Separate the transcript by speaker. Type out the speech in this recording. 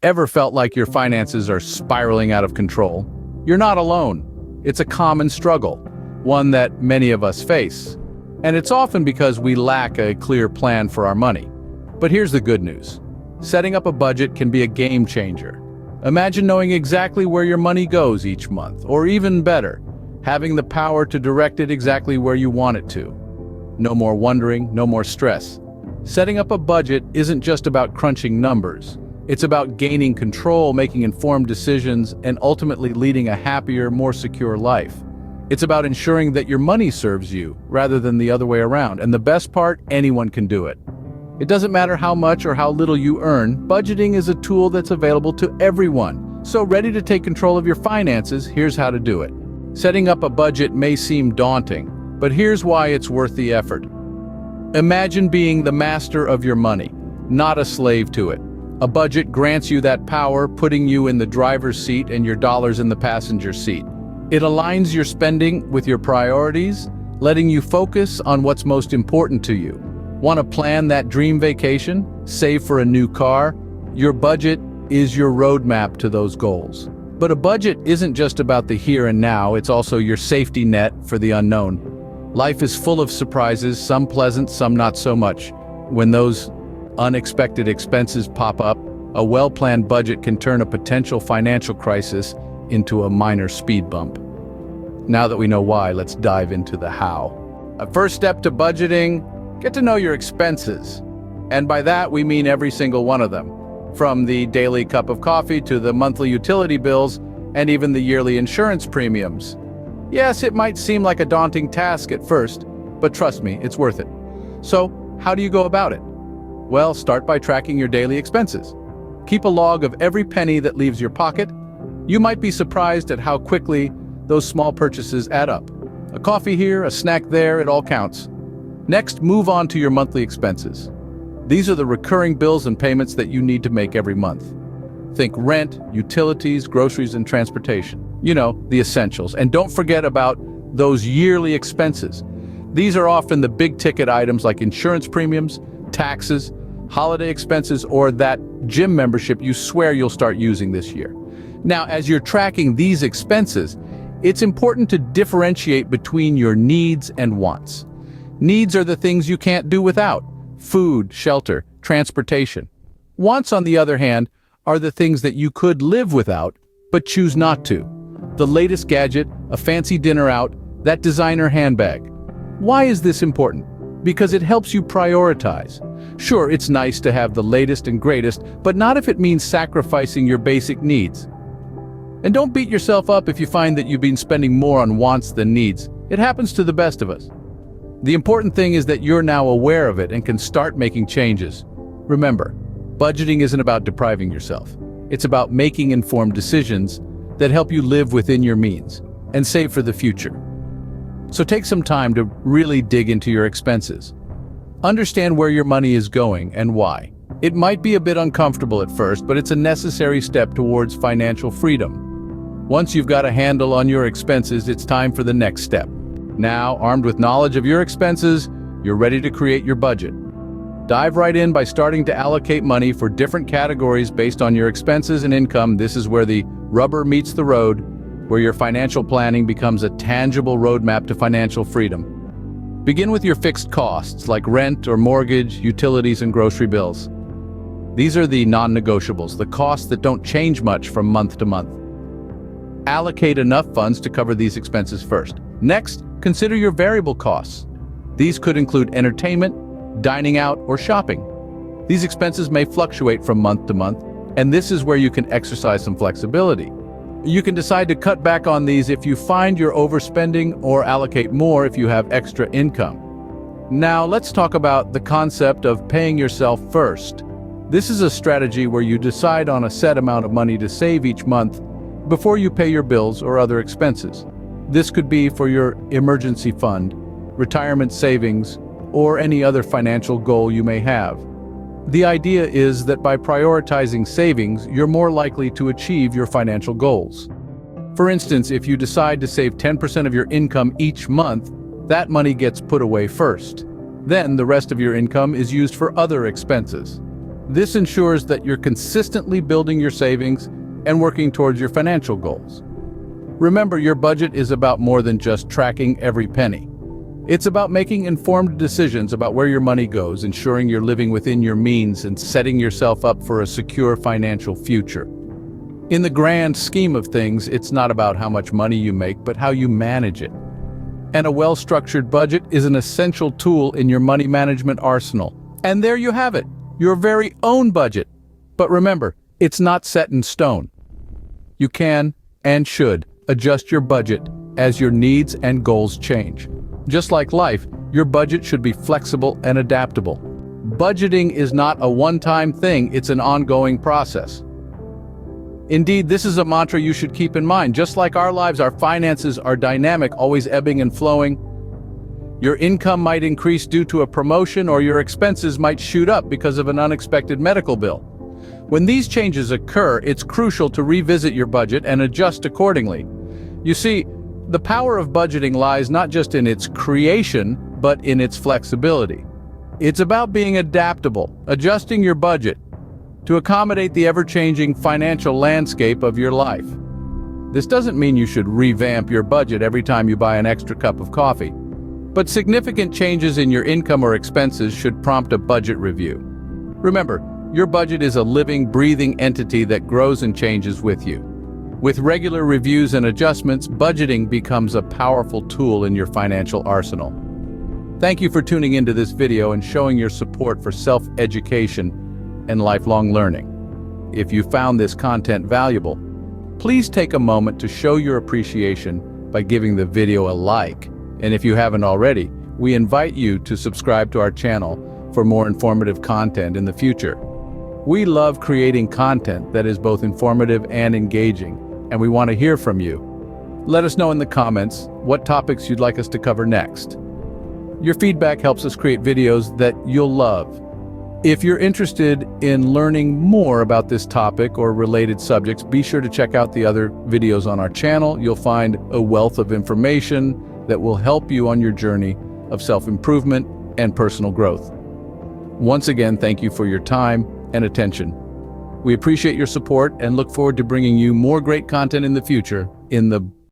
Speaker 1: Ever felt like your finances are spiraling out of control? You're not alone. It's a common struggle, one that many of us face. And it's often because we lack a clear plan for our money. But here's the good news. Setting up a budget can be a game changer. Imagine knowing exactly where your money goes each month, or even better, having the power to direct it exactly where you want it to. No more wondering, no more stress. Setting up a budget isn't just about crunching numbers. It's about gaining control, making informed decisions, and ultimately leading a happier, more secure life. It's about ensuring that your money serves you, rather than the other way around. And the best part, anyone can do it. It doesn't matter how much or how little you earn, budgeting is a tool that's available to everyone. So ready to take control of your finances, here's how to do it. Setting up a budget may seem daunting, but here's why it's worth the effort. Imagine being the master of your money, not a slave to it. A budget grants you that power, putting you in the driver's seat and your dollars in the passenger seat. It aligns your spending with your priorities, letting you focus on what's most important to you. Want to plan that dream vacation? Save for a new car? Your budget is your roadmap to those goals. But a budget isn't just about the here and now, it's also your safety net for the unknown. Life is full of surprises, some pleasant, some not so much. When those unexpected expenses pop up, a well-planned budget can turn a potential financial crisis into a minor speed bump. Now that we know why, let's dive into the how. A first step to budgeting, get to know your expenses. And by that, we mean every single one of them. From the daily cup of coffee to the monthly utility bills and even the yearly insurance premiums. Yes, it might seem like a daunting task at first, but trust me, it's worth it. So, how do you go about it? Well, start by tracking your daily expenses. Keep a log of every penny that leaves your pocket. You might be surprised at how quickly those small purchases add up. A coffee here, a snack there, it all counts. Next, move on to your monthly expenses. These are the recurring bills and payments that you need to make every month. Think rent, utilities, groceries, and transportation. You know, the essentials. And don't forget about those yearly expenses. These are often the big-ticket items like insurance premiums, taxes, holiday expenses, or that gym membership you swear you'll start using this year. Now, as you're tracking these expenses, it's important to differentiate between your needs and wants. Needs are the things you can't do without: food, shelter, transportation. Wants, on the other hand, are the things that you could live without, but choose not to. The latest gadget, a fancy dinner out, that designer handbag. Why is this important? Because it helps you prioritize. Sure, it's nice to have the latest and greatest, but not if it means sacrificing your basic needs. And don't beat yourself up if you find that you've been spending more on wants than needs. It happens to the best of us. The important thing is that you're now aware of it and can start making changes. Remember, budgeting isn't about depriving yourself. It's about making informed decisions that help you live within your means and save for the future. So take some time to really dig into your expenses. Understand where your money is going and why. It might be a bit uncomfortable at first, but it's a necessary step towards financial freedom. Once you've got a handle on your expenses, it's time for the next step. Now, armed with knowledge of your expenses, you're ready to create your budget. Dive right in by starting to allocate money for different categories based on your expenses and income. This is where the rubber meets the road, where your financial planning becomes a tangible roadmap to financial freedom. Begin with your fixed costs like rent or mortgage, utilities, and grocery bills. These are the non-negotiables, the costs that don't change much from month to month. Allocate enough funds to cover these expenses first. Next, consider your variable costs. These could include entertainment, dining out, or shopping. These expenses may fluctuate from month to month, and this is where you can exercise some flexibility. You can decide to cut back on these if you find you're overspending, or allocate more if you have extra income. Now, let's talk about the concept of paying yourself first. This is a strategy where you decide on a set amount of money to save each month before you pay your bills or other expenses. This could be for your emergency fund, retirement savings, or any other financial goal you may have. The idea is that by prioritizing savings, you're more likely to achieve your financial goals. For instance, if you decide to save 10% of your income each month, that money gets put away first. Then the rest of your income is used for other expenses. This ensures that you're consistently building your savings and working towards your financial goals. Remember, your budget is about more than just tracking every penny. It's about making informed decisions about where your money goes, ensuring you're living within your means and setting yourself up for a secure financial future. In the grand scheme of things, it's not about how much money you make, but how you manage it. And a well-structured budget is an essential tool in your money management arsenal. And there you have it, your very own budget. But remember, it's not set in stone. You can and should adjust your budget as your needs and goals change. Just like life, your budget should be flexible and adaptable. Budgeting is not a one-time thing, it's an ongoing process. Indeed, this is a mantra you should keep in mind. Just like our lives, our finances are dynamic, always ebbing and flowing. Your income might increase due to a promotion, or your expenses might shoot up because of an unexpected medical bill. When these changes occur, it's crucial to revisit your budget and adjust accordingly. You see, the power of budgeting lies not just in its creation, but in its flexibility. It's about being adaptable, adjusting your budget to accommodate the ever-changing financial landscape of your life. This doesn't mean you should revamp your budget every time you buy an extra cup of coffee, but significant changes in your income or expenses should prompt a budget review. Remember, your budget is a living, breathing entity that grows and changes with you. With regular reviews and adjustments, budgeting becomes a powerful tool in your financial arsenal. Thank you for tuning into this video and showing your support for self-education and lifelong learning. If you found this content valuable, please take a moment to show your appreciation by giving the video a like. And if you haven't already, we invite you to subscribe to our channel for more informative content in the future. We love creating content that is both informative and engaging, and we want to hear from you. Let us know in the comments what topics you'd like us to cover next. Your feedback helps us create videos that you'll love. If you're interested in learning more about this topic or related subjects, be sure to check out the other videos on our channel. You'll find a wealth of information that will help you on your journey of self-improvement and personal growth. Once again, thank you for your time and attention. We appreciate your support and look forward to bringing you more great content in the future in the